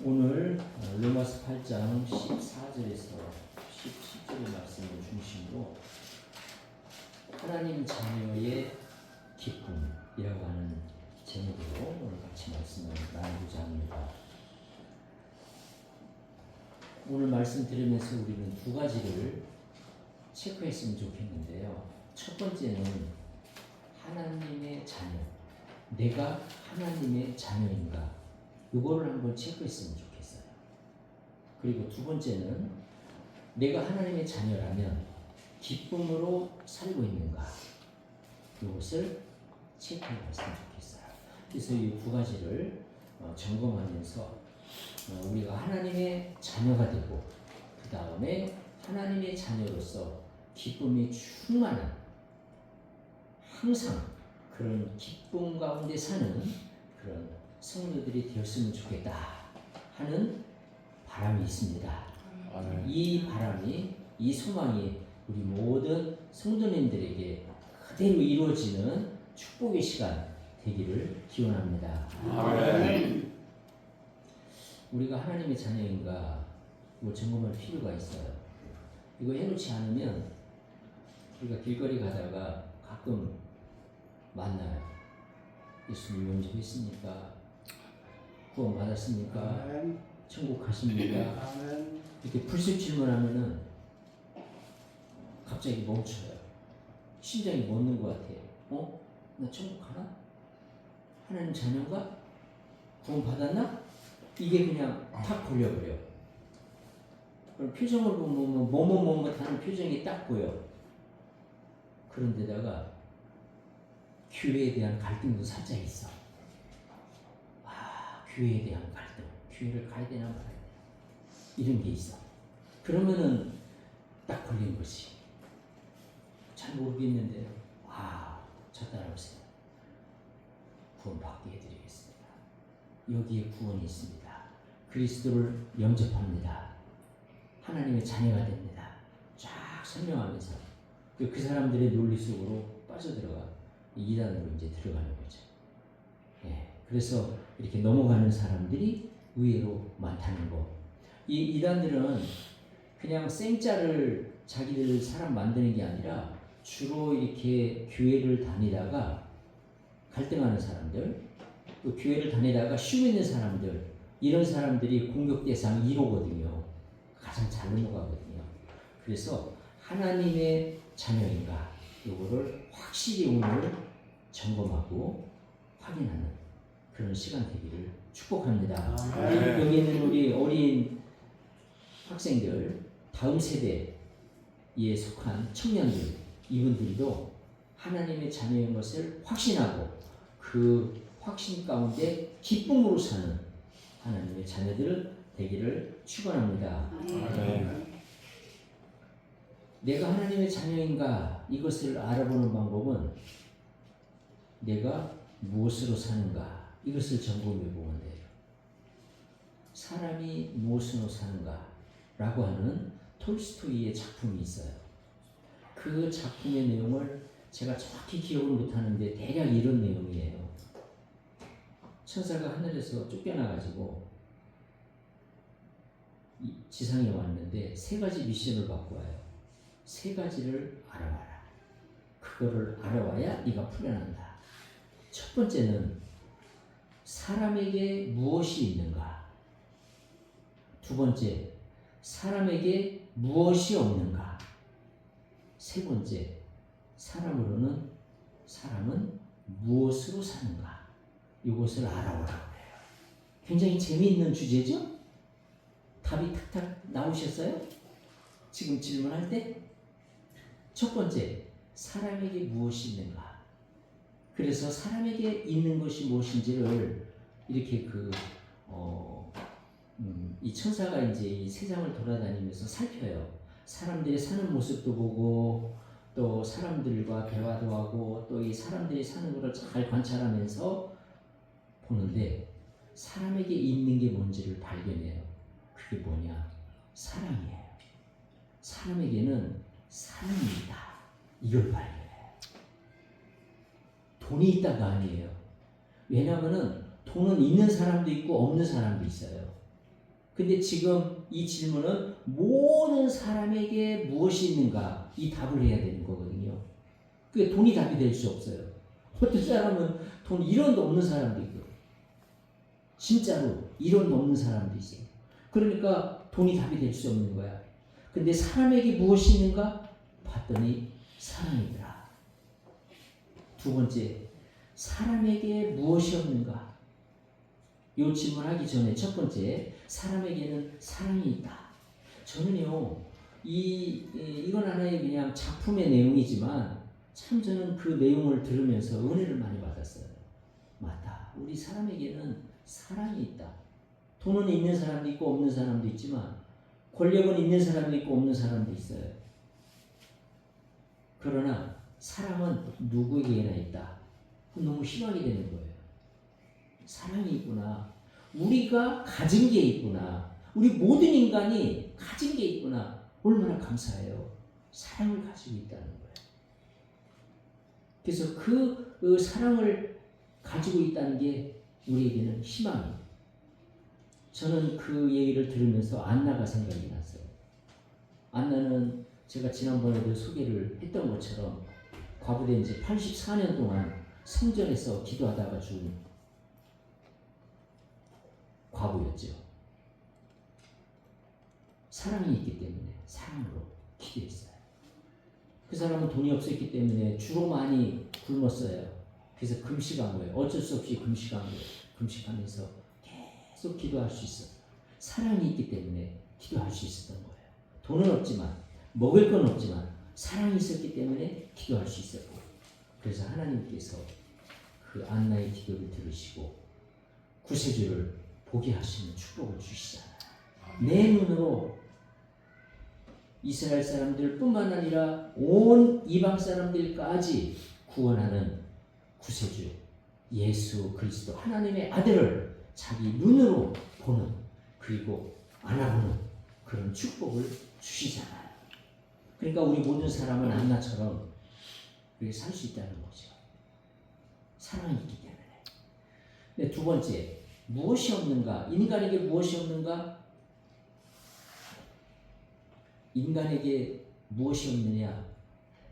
오늘 로마서 8장 14절에서 17절의 말씀을 중심으로 하나님 자녀의 기쁨이라고 하는 제목으로 오늘 같이 말씀을 나누고자 합니다. 오늘 말씀 들으면서 우리는 두 가지를 체크했으면 좋겠는데요. 첫 번째는 하나님의 자녀, 내가 하나님의 자녀인가, 이거를 한번 체크했으면 좋겠어요. 그리고 두 번째는 내가 하나님의 자녀라면 기쁨으로 살고 있는가, 이것을 체크해봤으면 좋겠어요. 그래서 이 두 가지를 점검하면서 우리가 하나님의 자녀가 되고 그 다음에 하나님의 자녀로서 기쁨이 충만한, 항상 그런 기쁨 가운데 사는 그런 성도들이 되었으면 좋겠다 하는 바람이 있습니다. 이 바람이, 이 소망이 우리 모든 성도님들에게 그대로 이루어지는 축복의 시간 되기를 기원합니다. 아멘. 우리가 하나님의 자녀인가 이거 점검할 필요가 있어요. 이거 해놓지 않으면 우리가 길거리 가다가 가끔 만나요. 예수님 영접했습니까? 구원 받았습니까? 아멘. 천국 가십니까? 아멘. 이렇게 불쑥 질문하면은 갑자기 멈춰요. 심장이 멎는 것 같아요. 나 천국 가나? 하나님 자녀인가? 구원 받았나? 이게 그냥 탁 걸려버려. 그럼 표정을 보면 머뭇머뭇하는 표정이 딱 보여. 그런데다가 교회에 대한 갈등도 살짝 있어. 교회에 대한 갈등, 교회를 가야 되나 말아야 되나, 이런 게 있어. 그러면은 딱 걸린 거지. 잘 모르겠는데요. 저 따라오세요. 구원 받게 해드리겠습니다. 여기에 구원이 있습니다. 그리스도를 영접합니다. 하나님의 자녀가 됩니다. 쫙 설명하면서 그 사람들의 논리 속으로 빠져들어가 이단으로 이제 들어가는 거죠. 그래서 이렇게 넘어가는 사람들이 의외로 많다는 거. 이 이단들은 그냥 생짜를 자기들 사람 만드는 게 아니라 주로 이렇게 교회를 다니다가 갈등하는 사람들, 또 교회를 다니다가 쉬고 있는 사람들, 이런 사람들이 공격 대상 1호거든요. 가장 잘 넘어가거든요. 그래서 하나님의 자녀인가, 이거를 확실히 오늘 점검하고 확인하는 그런 시간 되기를 축복합니다. 여기 있는 우리 어린 학생들, 다음 세대에 속한 청년들, 이분들도 하나님의 자녀인 것을 확신하고 그 확신 가운데 기쁨으로 사는 하나님의 자녀들 되기를 축원합니다. 내가 하나님의 자녀인가, 이것을 알아보는 방법은 내가 무엇으로 사는가, 이것을 점검해 보면 돼요. 사람이 무엇으로 사는가 라고 하는 톨스토이의 작품이 있어요. 그 작품의 내용을 제가 정확히 기억을 못하는데 대략 이런 내용이에요. 천사가 하늘에서 쫓겨나가지고 지상에 왔는데 세 가지 미션을 받고 와요. 세 가지를 알아와라. 그거를 알아와야 네가 풀려난다. 첫 번째는 사람에게 무엇이 있는가. 두 번째, 사람에게 무엇이 없는가. 세 번째, 사람은 무엇으로 사는가. 이것을 알아보라고 해요. 굉장히 재미있는 주제죠? 답이 탁탁 나오셨어요? 지금 질문할 때? 첫 번째, 사람에게 무엇이 있는가. 그래서 사람에게 있는 것이 무엇인지를 이렇게 이 천사가 이제 이 세상을 돌아다니면서 살펴요. 사람들이 사는 모습도 보고, 또 사람들과 대화도 하고, 또 이 사람들이 사는 것을 잘 관찰하면서 보는데 사람에게 있는 게 뭔지를 발견해요. 그게 뭐냐? 사랑이에요. 사람에게는 사랑이 있다. 이걸 발견해요. 돈이 있다가 아니에요. 왜냐하면은 돈은 있는 사람도 있고 없는 사람도 있어요. 근데 지금 이 질문은 모든 사람에게 무엇이 있는가 이 답을 해야 되는 거거든요. 그게 돈이 답이 될 수 없어요. 어떤 사람은 돈 1원도 없는 사람도 있고 진짜로 1원도 없는 사람도 있어요. 그러니까 돈이 답이 될 수 없는 거야. 근데 사람에게 무엇이 있는가? 봤더니 사랑이더라. 두 번째, 사람에게 무엇이 없는가? 이 질문하기 전에 첫 번째, 사람에게는 사랑이 있다. 저는요, 이건 하나의 그냥 작품의 내용이지만 참 저는 그 내용을 들으면서 은혜를 많이 받았어요. 맞다. 우리 사람에게는 사랑이 있다. 돈은 있는 사람도 있고 없는 사람도 있지만 권력은 있는 사람도 있고 없는 사람도 있어요. 그러나 사랑은 누구에게나 있다. 너무 희망이 되는 거예요. 사랑이 있구나. 우리가 가진 게 있구나. 우리 모든 인간이 가진 게 있구나. 얼마나 감사해요. 사랑을 가지고 있다는 거예요. 그래서 그 사랑을 가지고 있다는 게 우리에게는 희망이에요. 저는 그 얘기를 들으면서 안나가 생각이 났어요. 안나는 제가 지난번에도 소개를 했던 것처럼 과부된 지 84년 동안 성전에서 기도하다가 죽은 과부였죠. 사랑이 있기 때문에 사랑으로 기도했어요. 그 사람은 돈이 없었기 때문에 주로 많이 굶었어요. 그래서 금식한 거예요. 어쩔 수 없이 금식한 거예요. 금식하면서 계속 기도할 수 있어요. 사랑이 있기 때문에 기도할 수 있었던 거예요. 돈은 없지만 먹을 건 없지만 사랑이 있었기 때문에 기도할 수 있었고, 그래서 하나님께서 그 안나의 기도를 들으시고 구세주를 보게 하시는 축복을 주시잖아요. 내 눈으로 이스라엘 사람들 뿐만 아니라 온 이방 사람들까지 구원하는 구세주 예수 그리스도 하나님의 아들을 자기 눈으로 보는, 그리고 알아보는 그런 축복을 주시잖아요. 그러니까 우리 모든 사람은 안나처럼 그렇게 살 수 있다는 거죠. 사랑이 있기 때문에. 네, 두 번째, 무엇이 없는가? 인간에게 무엇이 없는가? 인간에게 무엇이 없느냐?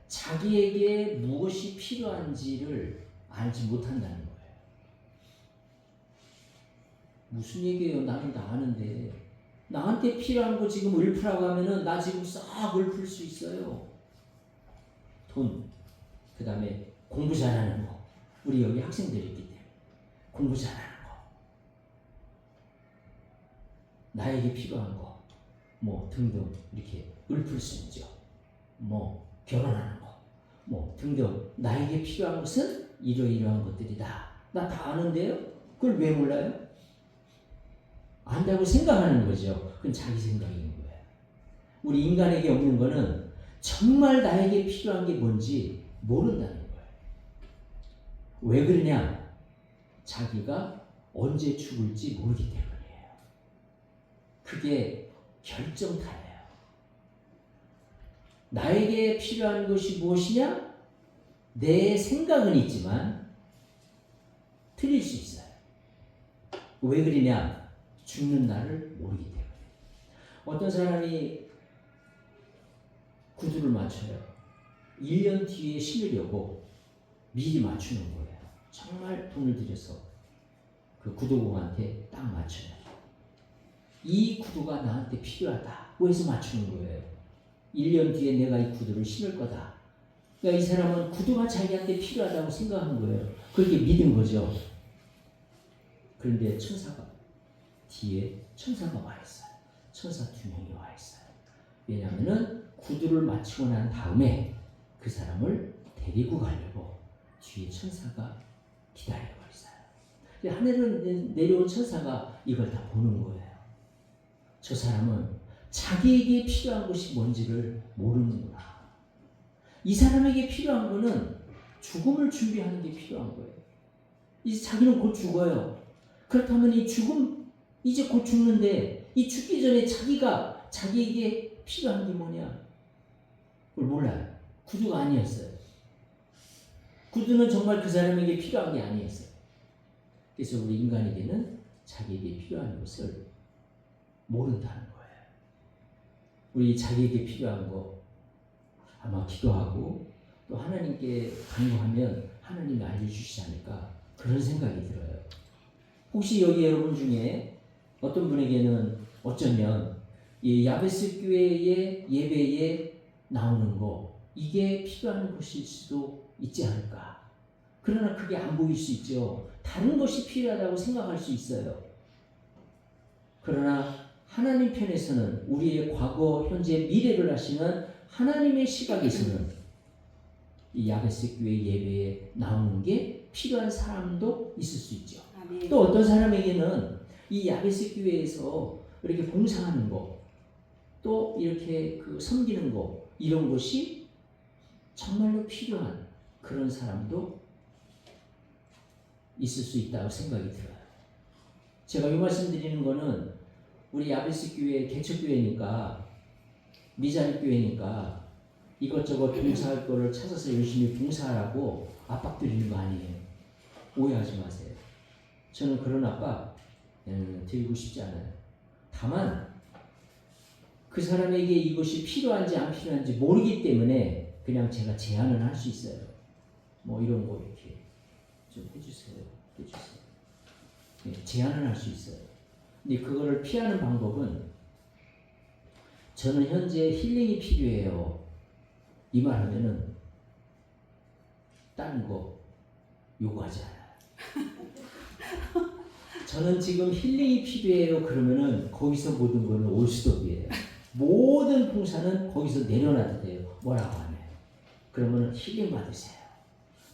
자기에게 무엇이 필요한지를 알지 못한다는 거예요. 무슨 얘기예요? 나는 다 아는데. 나한테 필요한 거 지금 읊으라고 하면은 나 지금 싹 읊을 수 있어요. 돈, 그 다음에 공부 잘하는 거. 우리 여기 학생들이 있기 때문에 공부 잘하는 거. 나에게 필요한 거. 뭐 등등 이렇게 읊을 수 있죠. 뭐 결혼하는 거. 뭐 등등. 나에게 필요한 것은 이러이러한 것들이다. 나 다 아는데요? 그걸 왜 몰라요? 안다고 생각하는 거죠. 그건 자기 생각인 거예요. 우리 인간에게 없는 거는 정말 나에게 필요한 게 뭔지 모른다는 거예요. 왜 그러냐? 자기가 언제 죽을지 모르기 때문이에요. 그게 결정타예요. 나에게 필요한 것이 무엇이냐? 내 생각은 있지만 틀릴 수 있어요. 왜 그러냐? 죽는 날을 모르기 때문에. 어떤 사람이 구두를 맞춰요. 1년 뒤에 신으려고 미리 맞추는 거예요. 정말 돈을 들여서 그 구두공한테 딱 맞춰요. 이 구두가 나한테 필요하다. 그래서 맞추는 거예요. 1년 뒤에 내가 이 구두를 신을 거다. 그러니까 이 사람은 구두가 자기한테 필요하다고 생각한 거예요. 그렇게 믿은 거죠. 그런데 뒤에 천사가 와 있어요. 천사 2명이 와 있어요. 왜냐하면 구두를 맞추고 난 다음에 그 사람을 데리고 가려고 뒤에 천사가 기다리고 있어요. 하늘을 내려온 천사가 이걸 다 보는 거예요. 저 사람은 자기에게 필요한 것이 뭔지를 모르는구나. 이 사람에게 필요한 거는 죽음을 준비하는 게 필요한 거예요. 이제 자기는 곧 죽어요. 그렇다면 이 죽음, 이제 곧 죽는데 이 죽기 전에 자기에게 필요한 게 뭐냐? 그걸 몰라요. 구두가 아니었어요. 구두는 정말 그 사람에게 필요한 게 아니었어요. 그래서 우리 인간에게는 자기에게 필요한 것을 모른다는 거예요. 우리 자기에게 필요한 거 아마 기도하고 또 하나님께 간구하면 하나님이 알려주시지 않을까 그런 생각이 들어요. 혹시 여기 여러분 중에 어떤 분에게는 어쩌면 이 야베스 교회의 예배에 나오는 거 이게 필요한 것일 수도 있지 않을까. 그러나 그게 안 보일 수 있죠. 다른 것이 필요하다고 생각할 수 있어요. 그러나 하나님 편에서는 우리의 과거, 현재, 미래를 아시는 하나님의 시각에서는 이 야베스 교회 예배에 나오는 게 필요한 사람도 있을 수 있죠. 아멘. 또 어떤 사람에게는 이 야베스 교회에서 이렇게 봉사하는 거, 또 이렇게 섬기는 거 이런 것이 정말로 필요한 그런 사람도 있을 수 있다고 생각이 들어요. 제가 이 말씀 드리는 거는 우리 야베스 교회 개척교회니까 미자립 교회니까 이것저것 봉사할 거를 찾아서 열심히 봉사하라고 압박 드리는 거 아니에요. 오해하지 마세요. 저는 그런 압박 드리고 싶지 않아요. 다만 그 사람에게 이것이 필요한지 안 필요한지 모르기 때문에 그냥 제가 제안을 할 수 있어요. 뭐 이런 거 이렇게 좀 해주세요. 네, 제안을 할 수 있어요. 근데 그거를 피하는 방법은 저는 현재 힐링이 필요해요. 이 말하면은 다른 거 요구하지 않아요. 저는 지금 힐링이 필요해요. 그러면은 거기서 모든 거는 올스톱이에요. 모든 봉사는 거기서 내려놔도 돼요. 뭐라고 하면. 그러면 힐링 받으세요.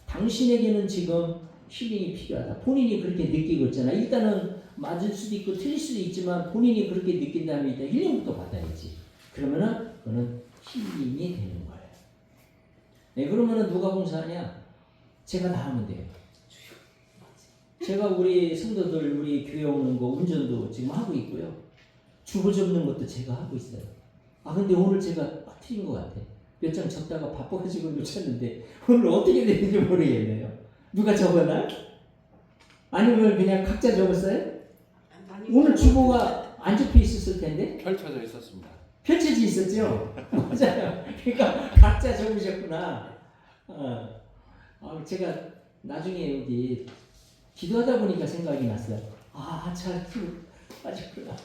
당신에게는 지금 힐링이 필요하다. 본인이 그렇게 느끼고 있잖아. 일단은 맞을 수도 있고 틀릴 수도 있지만 본인이 그렇게 느낀다면 일단 힐링부터 받아야지. 그러면은 그거는 힐링이 되는 거예요. 네, 그러면은 누가 봉사하냐? 제가 다 하면 돼요. 제가 우리 성도들 우리 교회 오는 거 운전도 지금 하고 있고요. 주보 접는 것도 제가 하고 있어요. 아 근데 오늘 제가 틀린 것 같아. 몇 장 적다가 바빠가지고 놓쳤는데 오늘 어떻게 되는지 모르겠네요. 누가 적었나? 아니면 그냥 각자 적었어요? 오늘 주보가 안 적혀 있었을 텐데? 펼쳐져 있었습니다. 펼쳐져 있었죠? 맞아요. 그러니까 각자 적으셨구나. 제가 나중에 여기 기도하다 보니까 생각이 났어요. 잘 빠졌구나.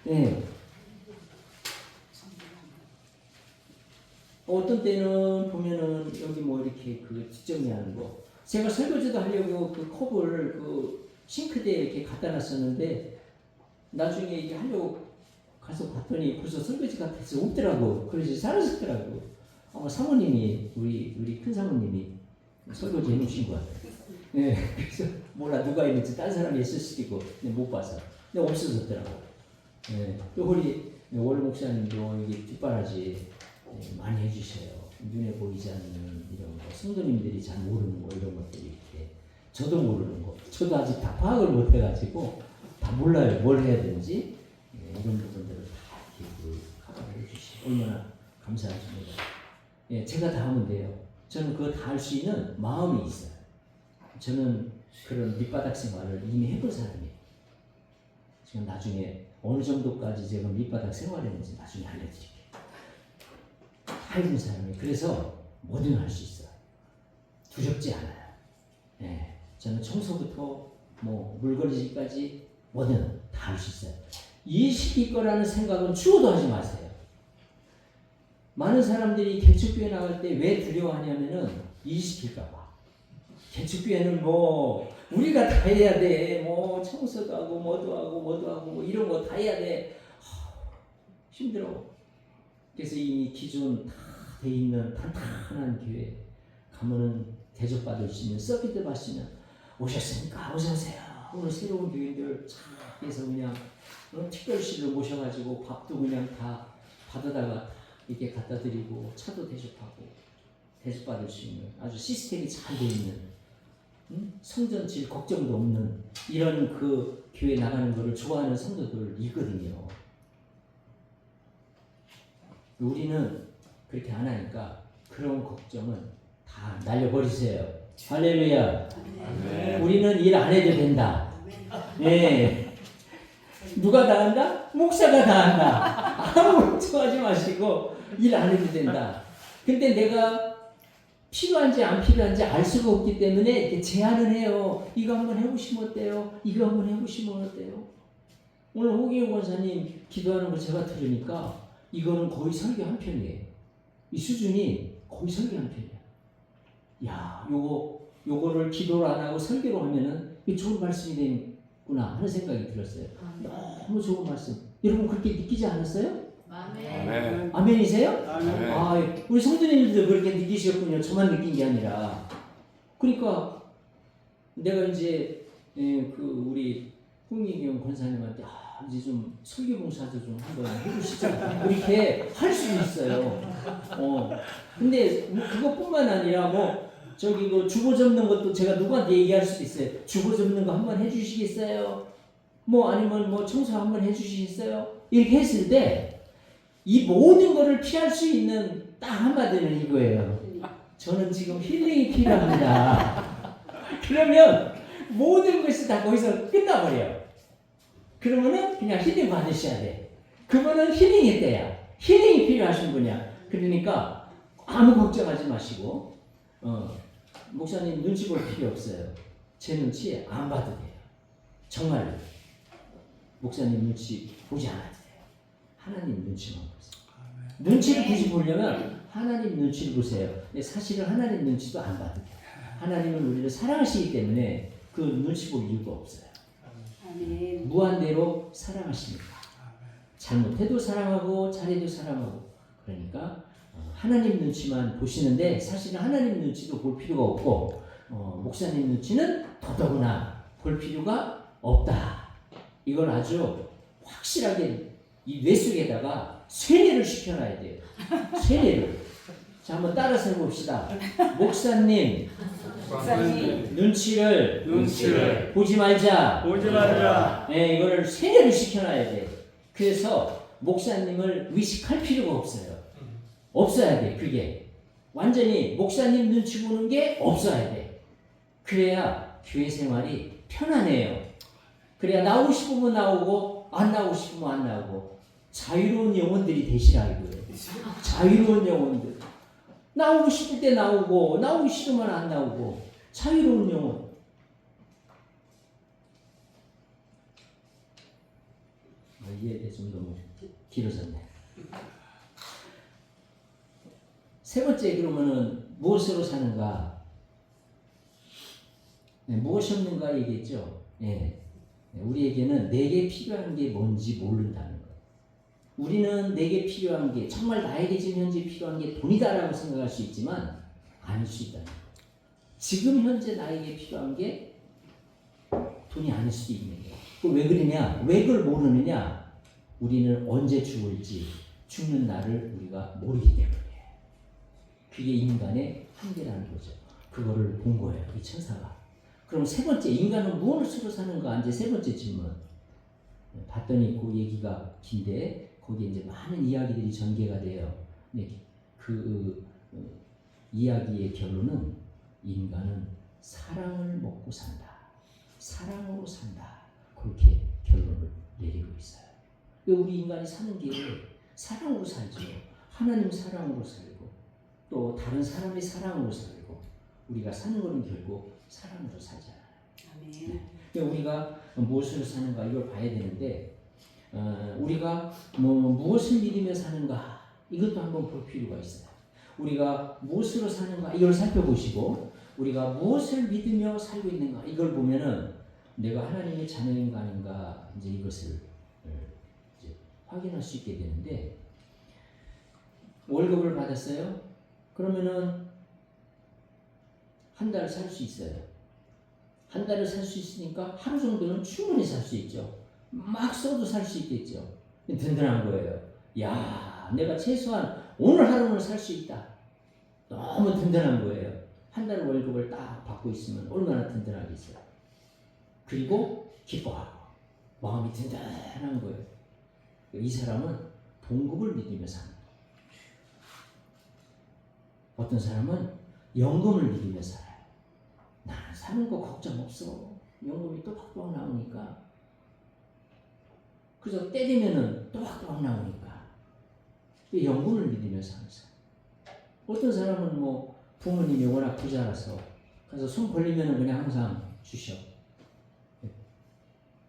네. 어떤 때는 보면은 여기 뭐 이렇게 뒷정리하는 거. 제가 설거지도 하려고 그 컵을 싱크대에 이렇게 갖다 놨었는데 나중에 이게 하려고 가서 봤더니 벌써 설거지 같아서 없더라고. 그래서 사라졌더라고. 아마 사모님이 우리 큰 사모님이 설거지 해놓으신 것 같아요. 네, 그래서 몰라 누가 있는지 딴 사람이 있을 수도 있고 못 봐서 근데 없어졌더라고. 네, 또 우리 월 목사님도 이게 뒷바라지 많이 해주셔요. 눈에 보이지 않는 이런 거, 성도님들이 잘 모르는 거 이런 것들이 이렇게 저도 모르는 거, 저도 아직 다 파악을 못 해가지고 다 몰라요. 뭘 해야 되는지 이런 부분들을 다 이렇게 커버를 해주시고 얼마나 감사하십니다. 예, 제가 다 하면 돼요. 저는 그거 다 할 수 있는 마음이 있어요. 저는 그런 밑바닥 생활을 이미 해본 사람이에요. 지금 나중에 어느 정도까지 제가 밑바닥 생활했는지 나중에 알려드릴게요. 다 해본 사람이에요. 그래서 뭐든 할 수 있어요. 두렵지 않아요. 네, 저는 청소부터 뭐 물건이기까지 뭐든 다 할 수 있어요. 일 시킬 거라는 생각은 추호도 하지 마세요. 많은 사람들이 개척교회 나갈 때 왜 두려워하냐면은 일 시킬까봐. 개척교회는 뭐 우리가 다 해야 돼. 뭐 청소도 하고 뭐도 하고 뭐 이런 거 다 해야 돼. 힘들어. 그래서 이미 기존 다 돼 있는 탄탄한 교회 가면은 대접받을 수 있는 서비스 받으시면 오셨으니까 어서 오세요. 오늘 새로운 교인들 쫙 해서 그냥 특별실로 모셔가지고 밥도 그냥 다 받아다가 이렇게 갖다 드리고 차도 대접하고 대접받을 수 있는 아주 시스템이 잘 돼 있는 성전질 걱정도 없는 이런 교회 나가는 거를 좋아하는 성도들이거든요. 우리는 그렇게 안 하니까 그런 걱정은 다 날려버리세요. 할렐루야. 네. 우리는 일 안 해도 된다. 예. 누가 다 한다? 목사가 다 한다. 아무 걱정하지 마시고 일 안 해도 된다. 근데 내가 필요한지 안 필요한지 알 수가 없기 때문에 이렇게 제안을 해요. 이거 한번 해보시면 어때요? 이거 한번 해보시면 어때요? 오늘 호기영 권사님 기도하는 거 제가 들으니까 이거는 거의 설교 한 편이에요. 이 수준이 거의 설교 한 편이야. 야, 요거를 기도를 안 하고 설교로 하면은 이게 좋은 말씀이 되는구나 하는 생각이 들었어요. 너무 좋은 말씀. 여러분 그렇게 느끼지 않았어요? 아멘. 아멘이세요? 아멘. 아, 우리 성도님들도 그렇게 느끼셨군요. 저만 느낀 게 아니라. 그러니까 내가 이제 우리 홍익영 권사님한테 이제 좀 설교봉사도 좀 한번 해주시자 이렇게 할 수도 있어요. 근데 뭐 그것뿐만 아니라 뭐 저기 그 주보 접는 것도 제가 누구한테 얘기할 수도 있어요. 주보 접는 거 한번 해주시겠어요? 뭐 아니면 뭐 청소 한번 해주시겠어요? 이렇게 했을 때 이 모든 거를 피할 수 있는 딱 한마디는 이거예요. 저는 지금 힐링이 필요합니다. 그러면 모든 것이 다 거기서 끝나버려요. 그러면은 그냥 힐링 받으셔야 돼. 그거는 힐링의 때야. 힐링이 필요하신 분이야. 그러니까 아무 걱정하지 마시고 목사님 눈치 볼 필요 없어요. 제 눈치 안 봐도 돼요. 정말로. 목사님 눈치 보지 않아도 돼요. 하나님 눈치만 보세요. 눈치를 굳이 보려면 하나님 눈치를 보세요. 근데 사실은 하나님 눈치도 안 봐도 돼요. 하나님은 우리를 사랑하시기 때문에 그 눈치 볼 이유가 없어요. 무한대로 사랑하시니까. 잘못해도 사랑하고 잘해도 사랑하고. 그러니까 하나님 눈치만 보시는데 사실은 하나님 눈치도 볼 필요가 없고 목사님 눈치는 더더구나 볼 필요가 없다. 이걸 아주 확실하게 이 뇌 속에다가 세뇌를 시켜놔야 돼요. 세뇌를. 자, 한번 따라서 해봅시다. 목사님 눈치를 보지 말자. 네, 이거를 세뇌를 시켜놔야 돼. 그래서 목사님을 의식할 필요가 없어요. 없어야 돼. 그게 완전히 목사님 눈치 보는 게 없어야 돼. 그래야 교회 생활이 편안해요. 그래야 나오고 싶으면 나오고 안 나오고 싶으면 안 나오고 자유로운 영혼들이 되시라 이거예요. 자유로운 영혼들. 나오고 싶을 때 나오고 나오기 싫으면 안 나오고 자유로운 영혼. 이해돼 좀 너무 길어졌네. 세 번째 그러면은 무엇으로 사는가? 무엇이 없는가 얘기했죠. 우리에게는 내게 필요한 게 뭔지 모른다는 것. 우리는 내게 필요한 게 정말 나에게 지금 현재 필요한 게 돈이다라고 생각할 수 있지만 아닐 수 있다는 것. 지금 현재 나에게 필요한 게 돈이 아닐 수도 있는 거예요. 왜 그러냐? 왜 그걸 모르느냐? 우리는 언제 죽을지 죽는 날을 우리가 모르기 때문에. 그게 인간의 한계라는 거죠. 그거를 본 거예요. 이 천사가. 그럼 세 번째, 인간은 무엇으로 사는가? 이제 세 번째 질문. 봤더니 그 얘기가 긴데 거기에 이제 많은 이야기들이 전개가 돼요. 그 이야기의 결론은 인간은 사랑을 먹고 산다. 사랑으로 산다. 그렇게 결론을 내리고 있어요. 우리 인간이 사는 게 사랑으로 살죠. 하나님 사랑으로 살고 또 다른 사람의 사랑으로 살고 우리가 사는 것은 결국 사랑으로 살잖아요. 아멘. 우리가 무엇으로 사는가 이걸 봐야 되는데 우리가 무엇을 믿으며 사는가 이것도 한번 볼 필요가 있어요. 우리가 무엇으로 사는가 이걸 살펴보시고 우리가 무엇을 믿으며 살고 있는가 이걸 보면은 내가 하나님의 자녀인가 아닌가 이제 이것을 이제 확인할 수 있게 되는데 월급을 받았어요? 그러면은 한 달 살 수 있어요. 한 달을 살 수 있으니까 하루 정도는 충분히 살 수 있죠. 막 써도 살 수 있겠죠. 든든한 거예요. 야, 내가 최소한 오늘 하루는 살 수 있다. 너무 든든한 거예요. 한 달 월급을 딱 받고 있으면 얼마나 든든하겠어요. 그리고 기뻐하고 마음이 든든한 거예요. 이 사람은 봉급을 믿으며 사는 거예요. 어떤 사람은 연금을 믿으며 살아요. 나는 사는 거 걱정 없어. 연금이 또 팍팍 나오니까. 그래서 때리면은 또박또박 나오니까. 영분을 믿으며 사는 사람. 어떤 사람은 뭐 부모님이 워낙 부자라서 그래서 손 벌리면은 그냥 항상 주셔.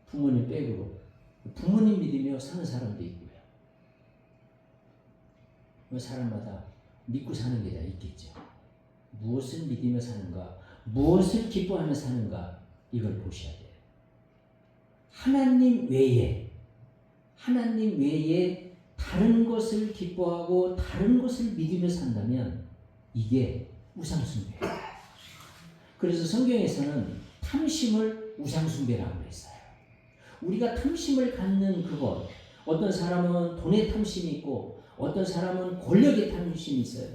부모님 백으로. 부모님 믿으며 사는 사람도 있고요. 사람마다 믿고 사는 게 다 있겠죠. 무엇을 믿으며 사는가, 무엇을 기뻐하며 사는가, 이걸 보셔야 돼요. 하나님 외에 다른 것을 기뻐하고 다른 것을 믿으며 산다면 이게 우상숭배예요. 그래서 성경에서는 탐심을 우상숭배라고 했어요. 우리가 탐심을 갖는 그것, 어떤 사람은 돈에 탐심이 있고 어떤 사람은 권력에 탐심이 있어요.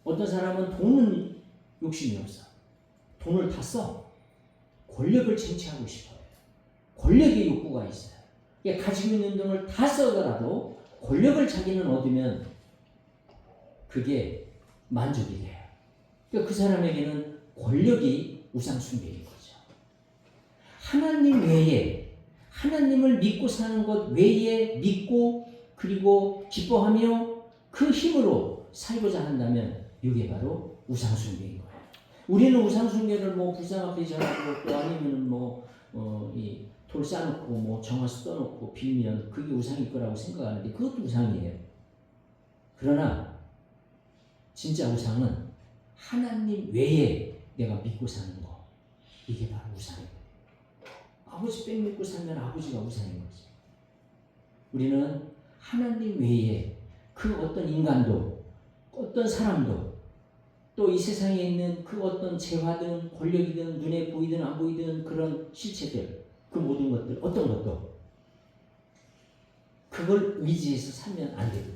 어떤 사람은 돈은 욕심이 없어. 돈을 다 써. 권력을 쟁취하고 싶어요. 권력의 욕구가 있어요. 가지고 있는 돈을 다 써더라도 권력을 자기는 얻으면 그게 만족이 돼요. 그러니까 그 사람에게는 권력이 우상숭배인 거죠. 하나님 외에, 하나님을 믿고 사는 것 외에 믿고 그리고 기뻐하며 그 힘으로 살고자 한다면 이게 바로 우상숭배인 거예요. 우리는 우상숭배를 뭐 불상 앞에 전하고 또 아니면은 이 돌 쌓아놓고 뭐 정화수 떠놓고 빌면 그게 우상일 거라고 생각하는데 그것도 우상이에요. 그러나 진짜 우상은 하나님 외에 내가 믿고 사는 거, 이게 바로 우상이에요. 아버지 백 믿고 살면 아버지가 우상인 거지. 우리는 하나님 외에 그 어떤 인간도 어떤 사람도 또 이 세상에 있는 그 어떤 재화든 권력이든 눈에 보이든 안 보이든 그런 실체들, 그 모든 것들, 어떤 것도 그걸 의지해서 살면 안 되거든요.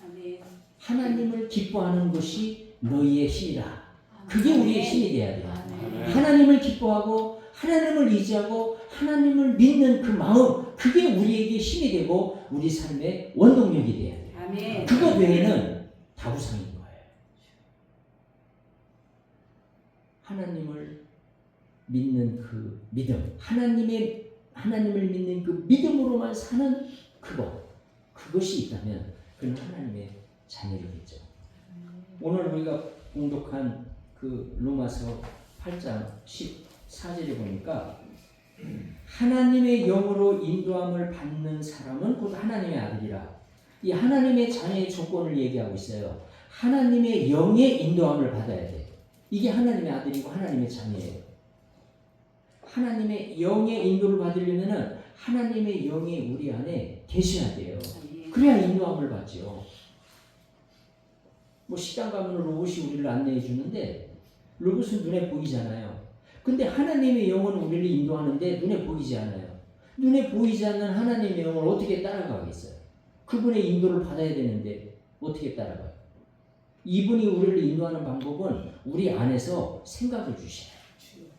아멘. 하나님을 기뻐하는 것이 너희의 힘이라. 그게 우리의 힘이 돼야 돼요. 아멘. 하나님을 기뻐하고 하나님을 의지하고 하나님을 믿는 그 마음, 그게 우리에게 힘이 되고 우리 삶의 원동력이 돼야 돼요. 아멘. 그것 외에는 다 우상인 거예요. 하나님을 믿는 그 믿음, 하나님을 믿는 그 믿음으로만 사는 그것이 있다면 그는 하나님의 자녀이겠죠. 오늘 우리가 공독한 그 로마서 8장 14절에 보니까 하나님의 영으로 인도함을 받는 사람은 곧 하나님의 아들이라. 이 하나님의 자녀의 조건을 얘기하고 있어요. 하나님의 영의 인도함을 받아야 돼. 이게 하나님의 아들이고 하나님의 자녀예요. 하나님의 영의 인도를 받으려면 하나님의 영이 우리 안에 계셔야 돼요. 그래야 인도함을 받죠. 뭐 식당 가면 로봇이 우리를 안내해 주는데 로봇은 눈에 보이잖아요. 근데 하나님의 영은 우리를 인도하는데 눈에 보이지 않아요. 눈에 보이지 않는 하나님의 영을 어떻게 따라가겠어요? 그분의 인도를 받아야 되는데 어떻게 따라가요? 이분이 우리를 인도하는 방법은 우리 안에서 생각을 주셔요.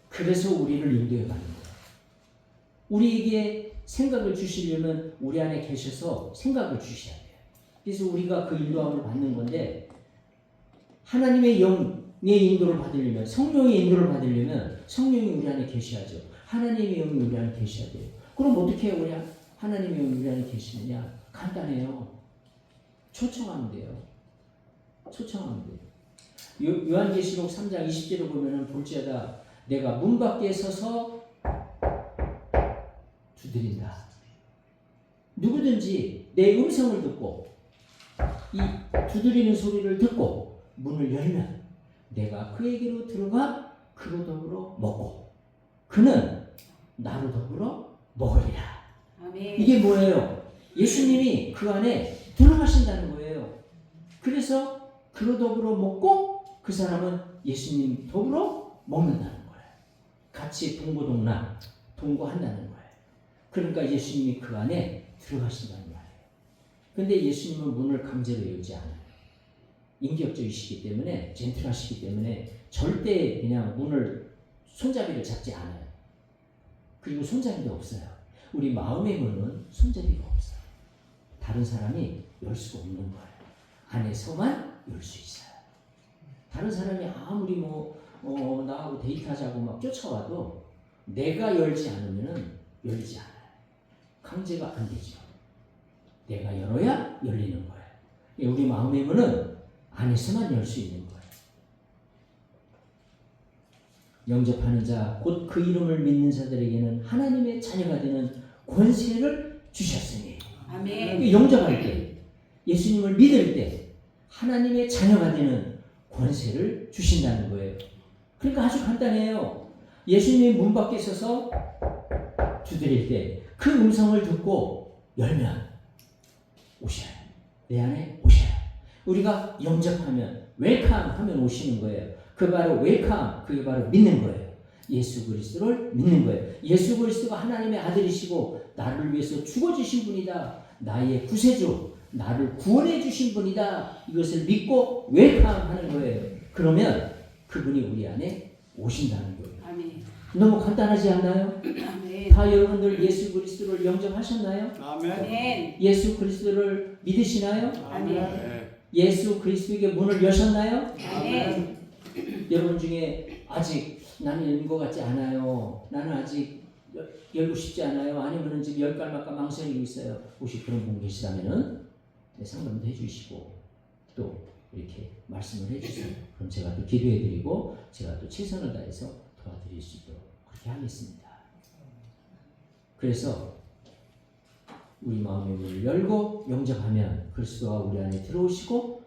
그래서 우리를 인도해 가는 거예요. 우리에게 생각을 주시려면 우리 안에 계셔서 생각을 주셔야 돼요. 그래서 우리가 그 인도함을 받는 건데 하나님의 영의 인도를 받으려면 성령의 인도를 받으려면 성령이 우리 안에 계셔야죠. 하나님의 영이 우리 안에 계셔야 돼요. 그럼 어떻게 우리 하나님의 영이 우리 안에 계시느냐? 간단해요. 초청하면 돼요. 초청하면 돼요. 요한계시록 3장 20절을 보면은 볼지어다 내가 문 밖에 서서 두드린다. 누구든지 내 음성을 듣고 이 두드리는 소리를 듣고 문을 열면 내가 그에게로 들어가 그로 더불어 먹고 그는 나로 더불어 먹으리라. 아멘. 이게 뭐예요? 예수님이 그 안에 들어가신다는 거예요. 그래서 그로 더불어 먹고 그 사람은 예수님 더불어 먹는다는 거예요. 같이 동거한다는 거예요. 그러니까 예수님이 그 안에 들어가신다는 말이에요. 근데 예수님은 문을 강제로 열지 않아요. 인격적이시기 때문에, 젠틀하시기 때문에 절대 그냥 문을 손잡이를 잡지 않아요. 그리고 손잡이도 없어요. 우리 마음의 문은 손잡이가 없어요. 다른 사람이 열 수가 없는 거예요. 안에서만 열 수 있어요. 다른 사람이 아무리 나하고 데이트하자고 막 쫓아와도 내가 열지 않으면 열리지 않아요. 강제가 안 되죠. 내가 열어야 열리는 거예요. 우리 마음의 문은 안에서만 열 수 있는 거예요. 영접하는 자, 곧 그 이름을 믿는 자들에게는 하나님의 자녀가 되는 권세를 주셨으니. 아멘. 영접할 때, 예수님을 믿을 때 하나님의 자녀가 되는 권세를 주신다는 거예요. 그러니까 아주 간단해요. 예수님이 문 밖에 서서 두드릴 때 그 음성을 듣고 열면 오셔요. 내 안에 오셔요. 우리가 영접하면, 웰컴 하면 오시는 거예요. 그 바로 웰컴, 그게 바로 믿는 거예요. 예수 그리스도를 믿는 거예요. 예수 그리스도가 하나님의 아들이시고 나를 위해서 죽어주신 분이다. 나의 구세주, 나를 구원해 주신 분이다. 이것을 믿고 웰컴 하는 거예요. 그러면 그분이 우리 안에 오신다는 거예요. 아멘. 너무 간단하지 않나요? 아멘. 다 여러분들 예수 그리스도를 영접하셨나요? 아멘. 아멘. 예수 그리스도를 믿으시나요? 아멘. 예수 그리스도에게 문을 여셨나요? 아멘. 여러분 중에 아직 나는 열린 것 같지 않아요. 나는 아직 열고 싶지 않아요. 아니면 지금 열깔 말까 망설이고 있어요. 혹시 그런 분 계시다면은 상담도 해주시고 또 이렇게 말씀을 해주세요. 그럼 제가 또 기도해드리고 제가 또 최선을 다해서 도와드릴 수 있도록 그렇게 하겠습니다. 그래서 우리 마음의 문을 열고 영접하면 그리스도가 우리 안에 들어오시고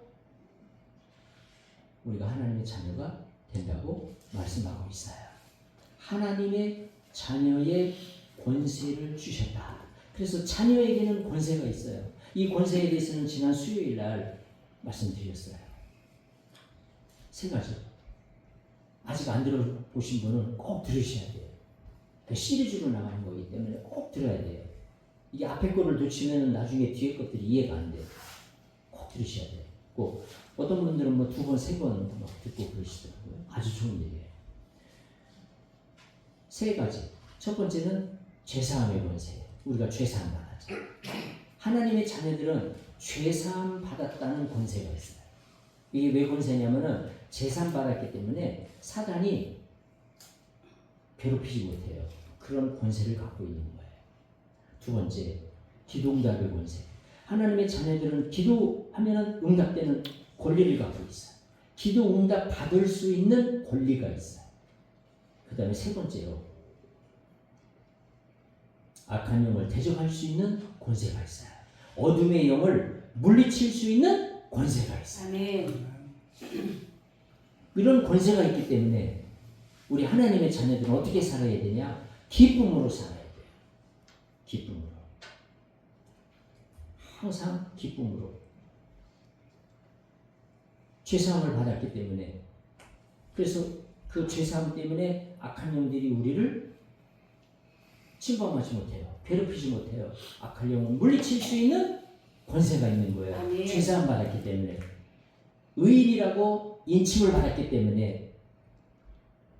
우리가 하나님의 자녀가 된다고 말씀하고 있어요. 하나님의 자녀의 권세를 주셨다. 그래서 자녀에게는 권세가 있어요. 이 권세에 대해서는 지난 수요일 날 말씀드렸어요. 세 가지. 아직 안 들어보신 분은 꼭 들으셔야 돼요. 그 시리즈로 나가는 거기 때문에 꼭 들어야 돼요. 이게 앞에 거를 놓치면 나중에 뒤에 것들이 이해가 안 돼요. 꼭 들으셔야 돼요. 꼭 어떤 분들은 뭐 2번, 3번 막 듣고 그러시더라고요. 아주 좋은 일이에요. 세 가지. 첫 번째는 죄사함의 권세. 우리가 죄사함 받았죠. 하나님의 자녀들은 죄사함 받았다는 권세가 있어요. 이게 왜 권세냐면은 죄사함 받았기 때문에 사단이 괴롭히지 못해요. 그런 권세를 갖고 있는 거예요. 두 번째, 기도응답의 권세. 하나님의 자녀들은 기도하면 응답되는 권리를 갖고 있어요. 기도응답 받을 수 있는 권리가 있어요. 그 다음에 세 번째로 악한 영을 대적할 수 있는 권세가 있어요. 어둠의 영을 물리칠 수 있는 권세가 있어요. 아멘. 이런 권세가 있기 때문에 우리 하나님의 자녀들은 어떻게 살아야 되냐? 기쁨으로 살아야 돼요. 기쁨으로. 항상 기쁨으로. 죄사함을 받았기 때문에. 그래서 그 죄사함 때문에 악한 영들이 우리를 침범하지 못해요. 괴롭히지 못해요. 악한 영을 물리칠 수 있는 권세가 있는 거예요. 아멘. 죄사함 받았기 때문에. 의인이라고 인침을 받았기 때문에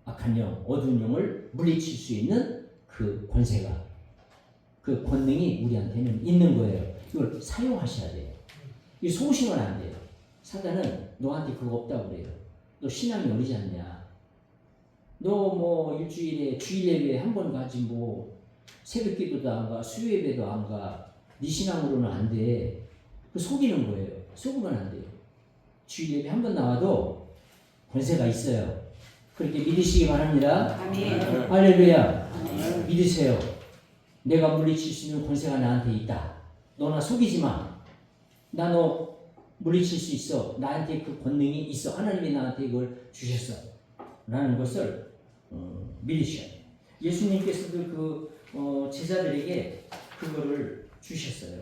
악한 영, 어두운 영을 물리칠 수 있는 그 권세가, 그 권능이 우리한테는 있는 거예요. 이걸 사용하셔야 돼요. 이 속으시면 안 돼요. 사단은 너한테 그거 없다고 그래요. 너 신앙이 어리지 않냐? 너 뭐 일주일에 주일 예배 한 번 가지 뭐 새벽 기도도 안 가, 수요 예배도 안 가. 네 신앙으로는 안 돼. 그 속이는 거예요. 속으면 안 돼요. 주일 예배 한 번 나와도 권세가 있어요. 그렇게 믿으시기 바랍니다. 아멘. 할렐루야. 아멘. 믿으세요. 내가 물리칠 수 있는 권세가 나한테 있다. 너나 속이지 마. 나 너 물리칠 수 있어. 나한테 그 권능이 있어. 하나님이 나한테 이걸 주셨어. 라는 것을 믿으셔야 돼요. 예수님께서도 그 제자들에게 그거를 주셨어요.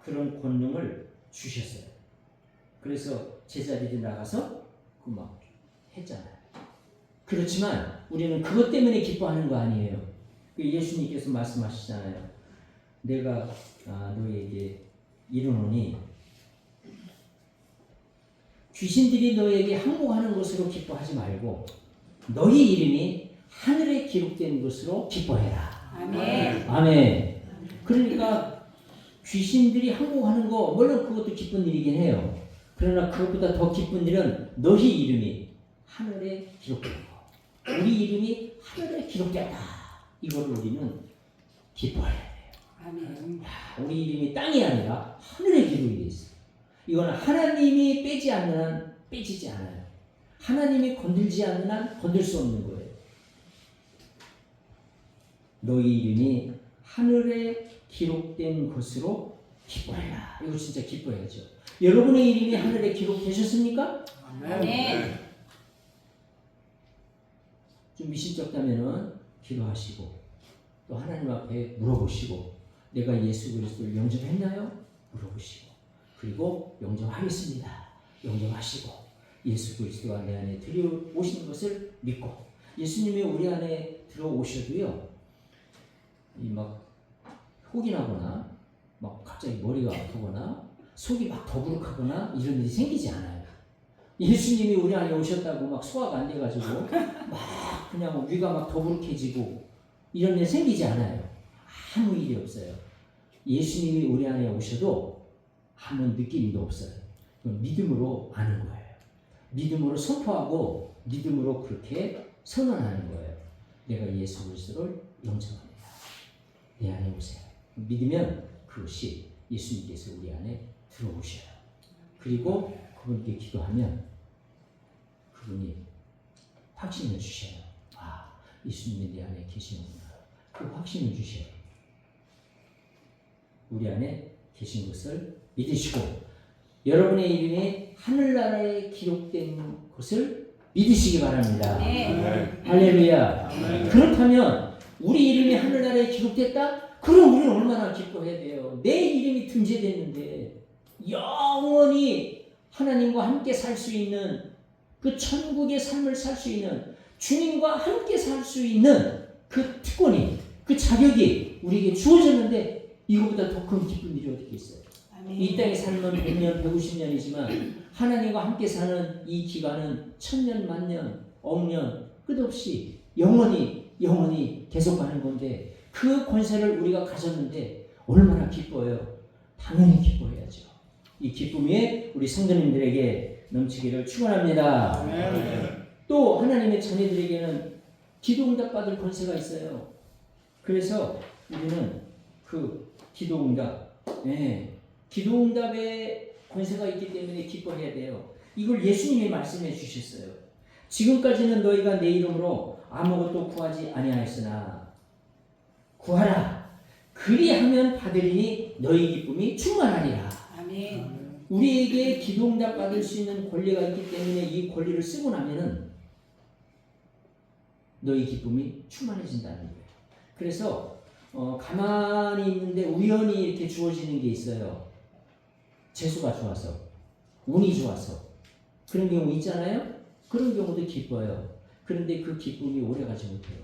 그런 권능을 주셨어요. 그래서 제자들이 나가서 그 막 했잖아요. 그렇지만 우리는 그것 때문에 기뻐하는 거 아니에요. 예수님께서 말씀하시잖아요. 내가 너에게 이르노니 귀신들이 너에게 항복하는 것으로 기뻐하지 말고 너희 이름이 하늘에 기록된 것으로 기뻐해라. 아멘. 아멘. 그러니까 귀신들이 항복하는 거 물론 그것도 기쁜 일이긴 해요. 그러나 그것보다 더 기쁜 일은 너희 이름이 하늘에 기록된 거. 우리 이름이 하늘에 기록됐다. 이걸 우리는 기뻐해야 돼요. 아멘. 우리 이름이 땅이 아니라 하늘의 기록이 되어 있어요. 이거는 하나님이 빼지 않는 한 빼지지 않아요. 하나님이 건들지 않는 한 건들 수 없는 거예요. 너희 이름이 하늘에 기록된 것으로 기뻐해라. 이거 진짜 기뻐해야죠. 여러분의 이름이 하늘에 기록되셨습니까? 아멘. 좀 미신쩍다면은 기도하시고 또 하나님 앞에 물어보시고 내가 예수 그리스도를 영접했나요? 물어보시고 그리고 영접하겠습니다. 영접하시고 예수 그리스도가 내 안에 들어오시는 것을 믿고 예수님이 우리 안에 들어오셔도요 이 막 혹이 나거나 막 갑자기 머리가 아프거나 속이 막 더부룩하거나 이런 일이 생기지 않아요. 예수님이 우리 안에 오셨다고 막 소화가 안 돼가지고 막 그냥 위가 막 더부룩해지고 이런 일 생기지 않아요. 아무 일이 없어요. 예수님이 우리 안에 오셔도 아무 느낌도 없어요. 믿음으로 아는 거예요. 믿음으로 선포하고 믿음으로 그렇게 선언하는 거예요. 내가 예수 그리스도를 영접합니다. 내 안에 오세요. 믿으면 그것이 예수님께서 우리 안에 들어오셔요. 그리고 그분께 기도하면 그분이 확신을 주셔요. 아, 예수님이 내 안에 계시는구나. 그 확신을 주셔요. 우리 안에 계신 것을 믿으시고 여러분의 이름이 하늘나라에 기록된 것을 믿으시기 바랍니다. 네. 할렐루야. 아멘. 그렇다면 우리 이름이 하늘나라에 기록됐다? 그럼 우리는 얼마나 기뻐해야 돼요. 내 이름이 등재됐는데 영원히 하나님과 함께 살 수 있는 그 천국의 삶을 살 수 있는 주님과 함께 살 수 있는 그 특권이 그 자격이 우리에게 주어졌는데 이거보다 더 큰 기쁜 일이 어디 있어요. 이 땅에 살면 100년, 150년이지만 하나님과 함께 사는 이 기간은 1000년, 만년, 억년 끝없이 영원히 계속 가는 건데 그 권세를 우리가 가졌는데 얼마나 기뻐요. 당연히 기뻐해야죠. 이 기쁨이 우리 성도님들에게 넘치기를 축원합니다. 또 하나님의 자녀들에게는 기도응답 받을 권세가 있어요. 그래서 우리는 그 기도응답, 기도응답의 권세가 있기 때문에 기뻐해야 돼요. 이걸 예수님이 말씀해 주셨어요. 지금까지는 너희가 내 이름으로 아무것도 구하지 아니하였으나 구하라. 그리하면 받으리니 너희 기쁨이 충만하리라. 아멘. 우리에게 기도응답 받을 수 있는 권리가 있기 때문에 이 권리를 쓰고 나면은 너희 기쁨이 충만해진다는 거예요. 그래서 가만히 있는데 우연히 이렇게 주어지는 게 있어요. 재수가 좋아서, 운이 좋아서 그런 경우 있잖아요. 그런 경우도 기뻐요. 그런데 그 기쁨이 오래가지 못해요.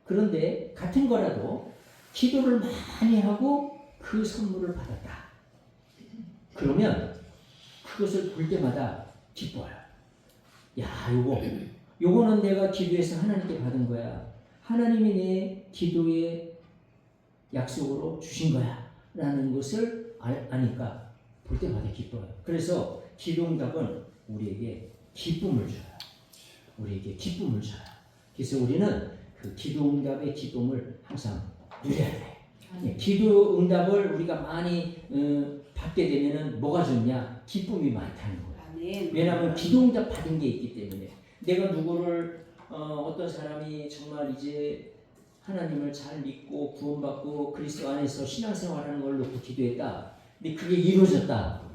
그런데 같은 거라도 기도를 많이 하고 그 선물을 받았다. 그러면 그것을 볼 때마다 기뻐요. 야, 요거는 내가 기도해서 하나님께 받은 거야. 하나님이 내 기도의 약속으로 주신 거야. 라는 것을 아니까 볼 때마다 기뻐요. 그래서 기도응답은 우리에게 기쁨을 줘요. 우리에게 기쁨을 줘요. 그래서 우리는 그 기도응답의 기쁨을 항상 누려야 돼. 기도응답을 우리가 많이 받게 되면은 뭐가 좋냐? 기쁨이 많다는 거예요. 아멘. 왜냐하면 기도응답 받은 게 있기 때문에 내가 누구를 어떤 사람이 정말 이제 하나님을 잘 믿고 구원받고 그리스도 안에서 신앙생활하는 걸 놓고 기도했다. 근데 그게 이루어졌다.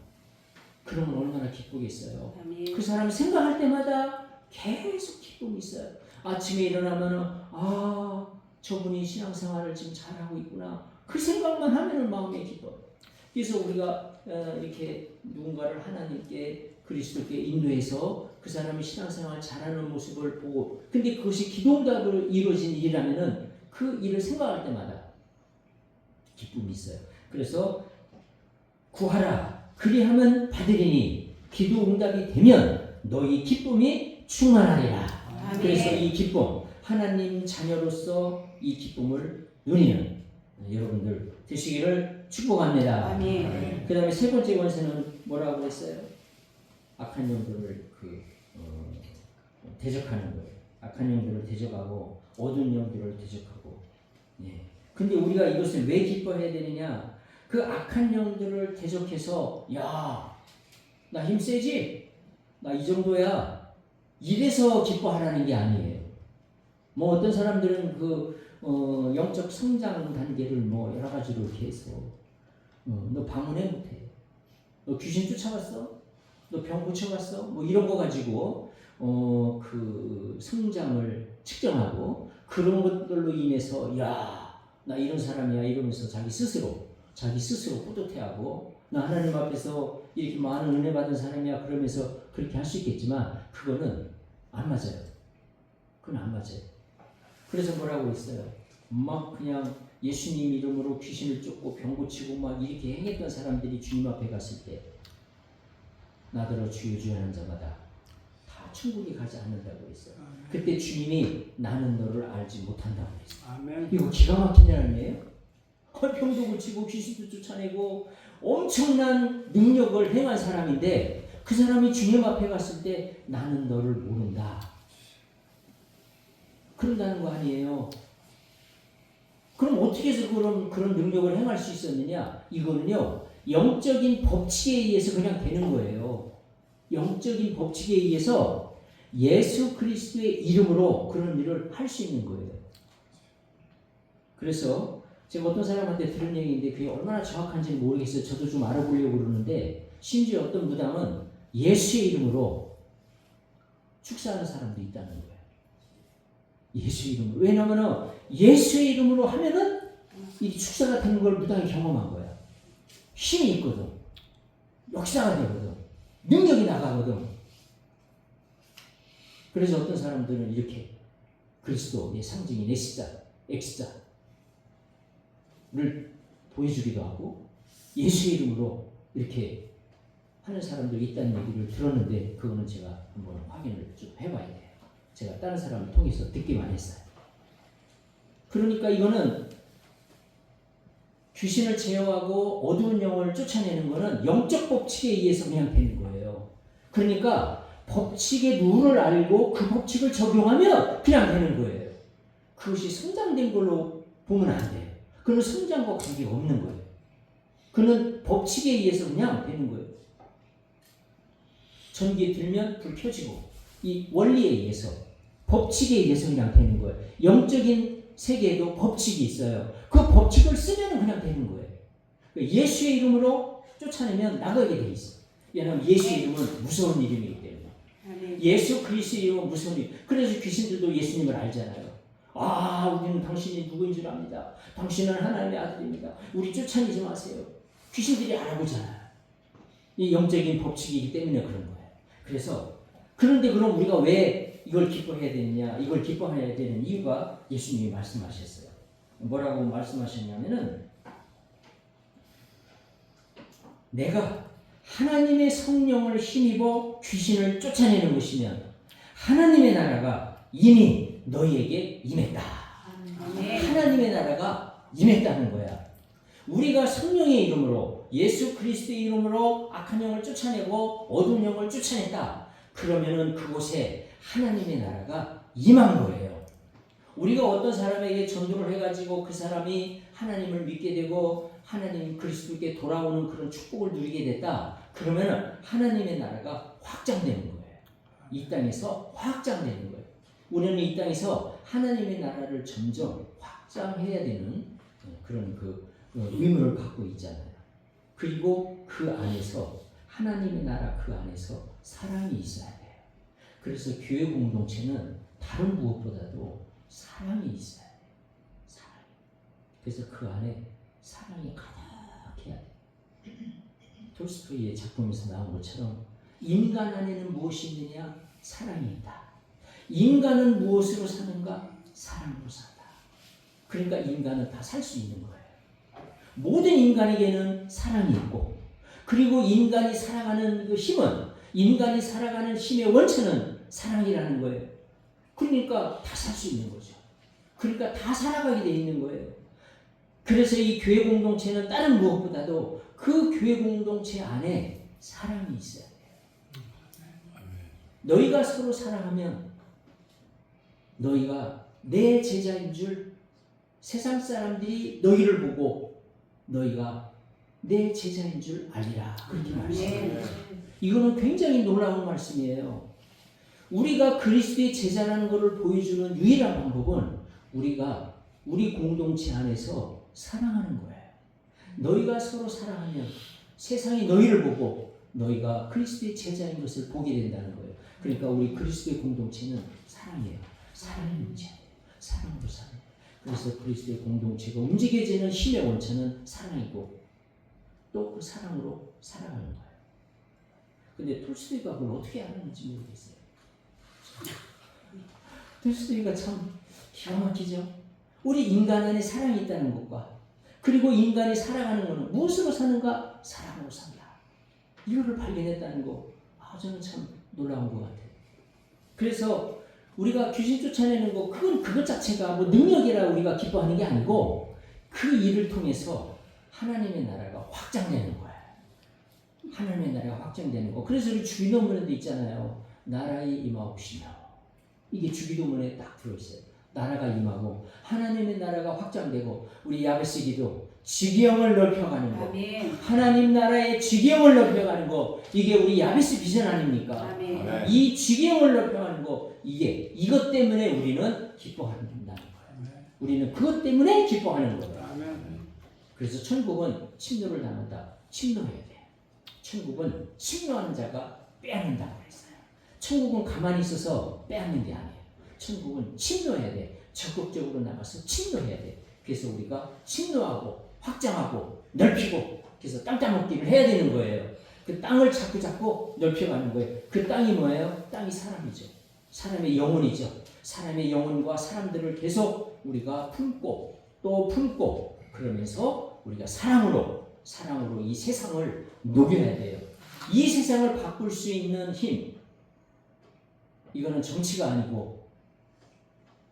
그러면 얼마나 기쁘겠어요. 아멘. 그 사람이 생각할 때마다 계속 기쁨이 있어요. 아침에 일어나면은 저분이 신앙생활을 지금 잘하고 있구나. 그 생각만 하면은 마음에 기뻐요. 그래서 우리가 이렇게 누군가를 하나님께 그리스도께 인도해서 그 사람이 신앙생활 잘하는 모습을 보고 근데 그것이 기도응답으로 이루어진 일이라면은 그 일을 생각할 때마다 기쁨이 있어요. 그래서 구하라. 그리하면 받으리니 기도응답이 되면 너희 기쁨이 충만하리라. 아멘. 그래서 이 기쁨 하나님 자녀로서 이 기쁨을 누리는 여러분들 되시기를 축복합니다. 아멘. 그 다음에 세 번째 권세는 뭐라고 했어요? 악한 영들을 대적하는 거예요. 악한 영들을 대적하고 어두운 영들을 대적하고 근데 우리가 이것을 왜 기뻐해야 되느냐? 그 악한 영들을 대적해서 야, 나 힘 세지? 나 이 정도야. 이래서 기뻐하라는 게 아니에요. 뭐 어떤 사람들은 영적 성장 단계를 뭐 여러 가지로 이렇게 해서 너 방언해 못해. 너 귀신 쫓아갔어? 너 병 고쳐갔어? 뭐 이런 거 가지고 그 성장을 측정하고 그런 것들로 인해서 야, 나 이런 사람이야 이러면서 자기 스스로 뿌듯해하고 나 하나님 앞에서 이렇게 많은 은혜 받은 사람이야 그러면서 그렇게 할 수 있겠지만 그거는 안 맞아요. 그건 안 맞아요. 그래서 뭐라고 했어요? 막 그냥 예수님 이름으로 귀신을 쫓고 병 고치고 막 이렇게 행했던 사람들이 주님 앞에 갔을 때 나더러 주여 주여 하는 자마다 다 천국에 가지 않는다고 했어요. 그때 주님이 나는 너를 알지 못한다고 했어요. 아멘. 이거 기가 막힌 일 아니에요? 병도 고치고 귀신도 쫓아내고 엄청난 능력을 행한 사람인데 그 사람이 주님 앞에 갔을 때 나는 너를 모른다. 그런다는 거 아니에요. 그럼 어떻게 해서 그런 능력을 행할 수 있었느냐? 이거는요, 영적인 법칙에 의해서 그냥 되는 거예요. 영적인 법칙에 의해서 예수 그리스도의 이름으로 그런 일을 할 수 있는 거예요. 그래서 제가 어떤 사람한테 들은 얘기인데 그게 얼마나 정확한지는 모르겠어요. 저도 좀 알아보려고 그러는데 심지어 어떤 무당은 예수의 이름으로 축사하는 사람도 있다는 거예요. 예수의 이름으로. 왜냐하면 예수의 이름으로 하면은 이 축사가 되는 걸 무당이 경험한 거야. 힘이 있거든. 역사가 되거든. 능력이 나가거든. 그래서 어떤 사람들은 이렇게 그리스도의 상징인 X자를 보여주기도 하고 예수의 이름으로 이렇게 하는 사람들이 있다는 얘기를 들었는데 그거는 제가 한번 확인을 좀 해봐야 돼요. 제가 다른 사람을 통해서 듣기만 했어요. 그러니까 이거는 귀신을 제어하고 어두운 영혼을 쫓아내는 거는 영적 법칙에 의해서 그냥 되는 거예요. 그러니까 법칙의 룰을 알고 그 법칙을 적용하면 그냥 되는 거예요. 그것이 성장된 걸로 보면 안 돼요. 그는 성장과 관계가 없는 거예요. 그는 법칙에 의해서 그냥 되는 거예요. 전기에 들면 불 켜지고 이 원리에 의해서 법칙에 의해서 그냥 되는 거예요. 영적인 세계에도 법칙이 있어요. 그 법칙을 쓰면 그냥 되는 거예요. 예수의 이름으로 쫓아내면 나가게 돼 있어. 왜냐하면 예수의 이름은 무서운 이름이기 때문에. 예수 그리스도의 이름은 무서운 이름. 그래서 귀신들도 예수님을 알잖아요. 아, 우리는 당신이 누구인 줄 압니다. 당신은 하나님의 아들입니다. 우리 쫓아내지 마세요. 귀신들이 알아보잖아요. 이 영적인 법칙이기 때문에 그런 거예요. 그래서 그런데 그럼 우리가 왜 이걸 기뻐해야 되느냐? 이걸 기뻐해야 되는 이유가 예수님이 말씀하셨어요. 뭐라고 말씀하셨냐면은 내가 하나님의 성령을 힘입어 귀신을 쫓아내는 것이면 하나님의 나라가 이미 너희에게 임했다. 하나님의 나라가 임했다는 거야. 우리가 성령의 이름으로 예수 그리스도의 이름으로 악한 영을 쫓아내고 어두운 영을 쫓아냈다. 그러면은 그곳에 하나님의 나라가 임한 거예요. 우리가 어떤 사람에게 전도를 해가지고 그 사람이 하나님을 믿게 되고 하나님 그리스도께 돌아오는 그런 축복을 누리게 됐다. 그러면은 하나님의 나라가 확장되는 거예요. 이 땅에서 확장되는 거예요. 우리는 이 땅에서 하나님의 나라를 점점 확장해야 되는 그런 의무를 갖고 있잖아요. 그리고 그 안에서 하나님의 나라 그 안에서 사랑이 있어야 돼요. 그래서 교회 공동체는 다른 무엇보다도 사랑이 있어야 돼요. 사랑. 그래서 그 안에 사랑이 가득해야 돼요. 톨스토이의 작품에서 나온 것처럼 인간 안에는 무엇이 있느냐? 사랑이 있다. 인간은 무엇으로 사는가? 사랑으로 산다. 그러니까 인간은 다 살 수 있는 거예요. 모든 인간에게는 사랑이 있고 그리고 인간이 살아가는 그 힘은 인간이 살아가는 힘의 원천은 사랑이라는 거예요. 그러니까 다 살 수 있는 거죠. 그러니까 다 살아가게 돼 있는 거예요. 그래서 이 교회 공동체는 다른 무엇보다도 그 교회 공동체 안에 사랑이 있어야 돼요. 너희가 서로 사랑하면 너희가 내 제자인 줄 세상 사람들이 너희를 보고 너희가 내 제자인 줄 알리라. 그렇게 말씀해요. 이거는 굉장히 놀라운 말씀이에요. 우리가 그리스도의 제자라는 것을 보여주는 유일한 방법은 우리가 우리 공동체 안에서 사랑하는 거예요. 너희가 서로 사랑하면 세상이 너희를 보고 너희가 그리스도의 제자인 것을 보게 된다는 거예요. 그러니까 우리 그리스도의 공동체는 사랑이에요. 사랑의 문제예요. 사랑으로 사는 거예요. 그래서 그리스도의 공동체가 움직여지는 힘의 원천은 사랑이고 또 그 사랑으로 살아가는 거예요. 근데 톨스토이가 그걸 어떻게 알았는지 모르겠어요. 톨스토이가 참 기가 막히죠. 우리 인간 안에 사랑이 있다는 것과 그리고 인간이 살아가는 것은 무엇으로 사는가? 사랑으로 산다. 이거를 발견했다는 거. 저는 참 놀라운 것 같아요. 그래서 우리가 귀신 쫓아내는 거 그것 자체가 뭐 능력이라 우리가 기뻐하는 게 아니고 그 일을 통해서 하나님의 나라가 확장되는 거예요. 하나님의 나라가 확장되는 거. 그래서 우리 주기도문에도 있잖아요. 나라에 임하옵시며. 이게 주기도문에 딱 들어있어요. 나라가 임하고 하나님의 나라가 확장되고 우리 야베스 기도 지경을 넓혀가는 거. 아멘. 하나님 나라의 지경을 넓혀가는 거. 이게 우리 야베스 비전 아닙니까? 아멘. 이 지경을 넓혀가는 거. 이것 때문에 우리는 기뻐한다는 거예요. 우리는 그것 때문에 기뻐하는 거예요. 그래서 천국은 침노를 당한다. 침노해야 돼. 천국은 침노하는 자가 빼앗는다고 그랬어요. 천국은 가만히 있어서 빼앗는 게 아니에요. 천국은 침노해야 돼. 적극적으로 나가서 침노해야 돼. 그래서 우리가 침노하고 확장하고 넓히고 그래서 땅 따먹기를 해야 되는 거예요. 그 땅을 자꾸 넓혀가는 거예요. 그 땅이 뭐예요? 땅이 사람이죠. 사람의 영혼이죠. 사람의 영혼과 사람들을 계속 우리가 품고 또 품고 그러면서 우리가 사랑으로 이 세상을 녹여야 돼요. 이 세상을 바꿀 수 있는 힘, 이거는 정치가 아니고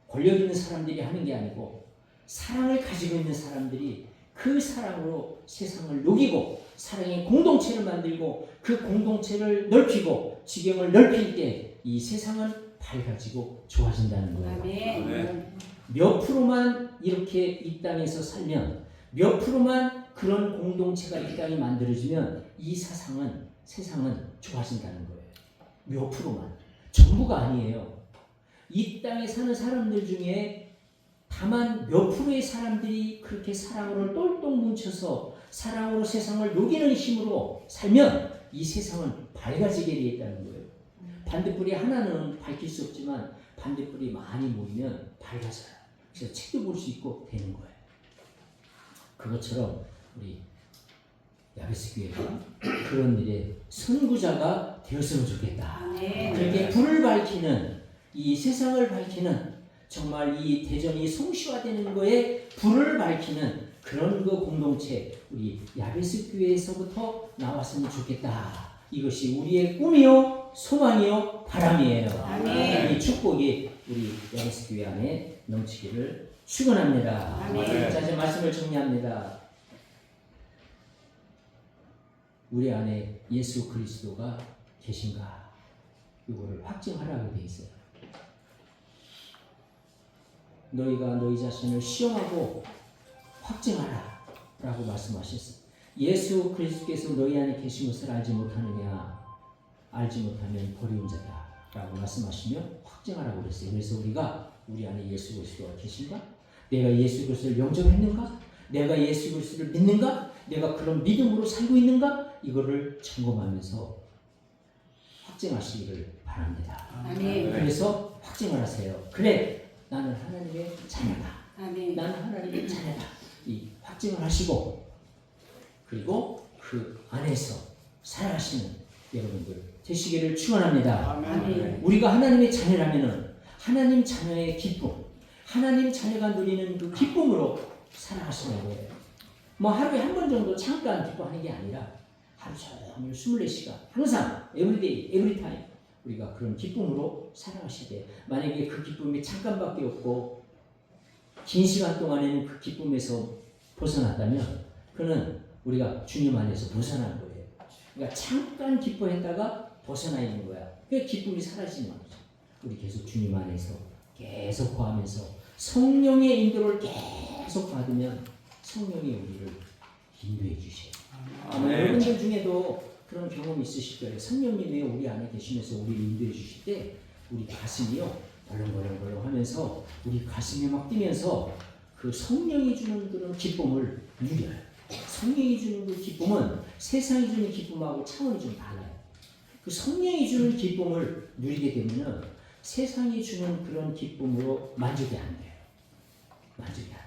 권력 있는 사람들이 하는 게 아니고 사랑을 가지고 있는 사람들이 그 사랑으로 세상을 녹이고 사랑의 공동체를 만들고 그 공동체를 넓히고 지경을 넓힐 때 이 세상은 밝아지고 좋아진다는 거예요. 아멘. 몇 프로만 이렇게 이 땅에서 살면 몇 프로만 그런 공동체가 이 땅에 만들어지면 이 세상은 좋아진다는 거예요. 몇 프로만. 전부가 아니에요. 이 땅에 사는 사람들 중에 다만 몇 프로의 사람들이 그렇게 사랑으로 똘똘 뭉쳐서 사랑으로 세상을 녹이는 힘으로 살면 이 세상은 밝아지게 되어 있다는 거예요. 반딧불이 하나는 밝힐 수 없지만 반딧불이 많이 모이면 밝아져요. 그래서 책도 볼 수 있고 되는 거예요. 그것처럼 우리 야베스 교회가 그런 일에 선구자가 되었으면 좋겠다. 그렇게 불을 밝히는 이 세상을 밝히는 정말 이 대전이 송시화되는 거에 불을 밝히는 그런 그 공동체 우리 야베스 교회에서부터 나왔으면 좋겠다. 이것이 우리의 꿈이요 소망이요 바람이에요. 아멘. 이 축복이 우리 야베스 교회 안에 넘치기를 축원합니다. 아멘. 자, 이제 말씀을 정리합니다. 우리 안에 예수 그리스도가 계신가? 이거를 확증하라고 되어 있어요. 너희가 너희 자신을 시험하고 확증하라 라고 말씀하셨어요. 예수 그리스도께서 너희 안에 계신 것을 알지 못하느냐? 알지 못하면 버리운 자다 라고 말씀하시며 확증하라고 그랬어요. 그래서 우리가 우리 안에 예수 그리스도가 계신가? 내가 예수 그리스도를 영접했는가? 내가 예수 그리스도를 믿는가? 내가 그런 믿음으로 살고 있는가? 이거를 점검하면서 확증하시기를 바랍니다. 아멘. 그래서 확증을 하세요. 그래, 나는 하나님의 자녀다. 아멘. 나는 하나님의 자녀다. 이 확증을 하시고 그리고 그 안에서 살아가시는 여러분들 되시기를 축원합니다. 아멘. 우리가 하나님의 자녀라면은 하나님 자녀의 기쁨, 하나님 자녀가 누리는 그 기쁨으로 살아가시는 거예요. 뭐 하루에 한 번 정도 잠깐 기뻐하는 게 아니라 하루 종일 24시간 항상 에브리데이, 에브리타임 우리가 그런 기쁨으로 살아가셔야 돼요. 만약에 그 기쁨이 잠깐밖에 없고 긴 시간 동안에는 그 기쁨에서 벗어났다면 그는 우리가 주님 안에서 벗어난 거예요. 그러니까 잠깐 기뻐했다가 벗어나 있는 거야. 그 기쁨이 사라지는 거죠. 우리 계속 주님 안에서 계속 거하면서 성령의 인도를 계속 받으면 성령이 우리를 인도해 주셔요. 아마 여러분들 중에도 그런 경험이 있으실 거예요. 성령님이 우리 안에 계시면서 우리를 인도해 주실 때 우리 가슴이요 벌렁벌렁벌렁 하면서 우리 가슴이 막 뛰면서 그 성령이 주는 그런 기쁨을 누려요. 성령이 주는 그 기쁨은 세상이 주는 기쁨하고 차원이 좀 달라요. 그 성령이 주는 기쁨을 누리게 되면은 세상이 주는 그런 기쁨으로 만족이 안 돼요. 만족이 안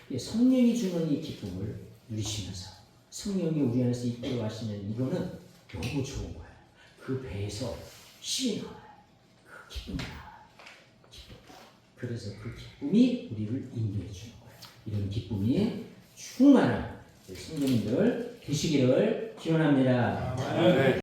돼요. 성령이 주는 이 기쁨을 누리시면서 성령이 우리 안에서 이끌어 가시는 이거는 너무 좋은 거예요. 그 배에서 힘이 나와요. 그 기쁨이 나와요. 기쁨. 그래서 그 기쁨이 우리를 인도해 주는 거예요. 이런 기쁨이 충만한 성령님들 되시기를 기원합니다.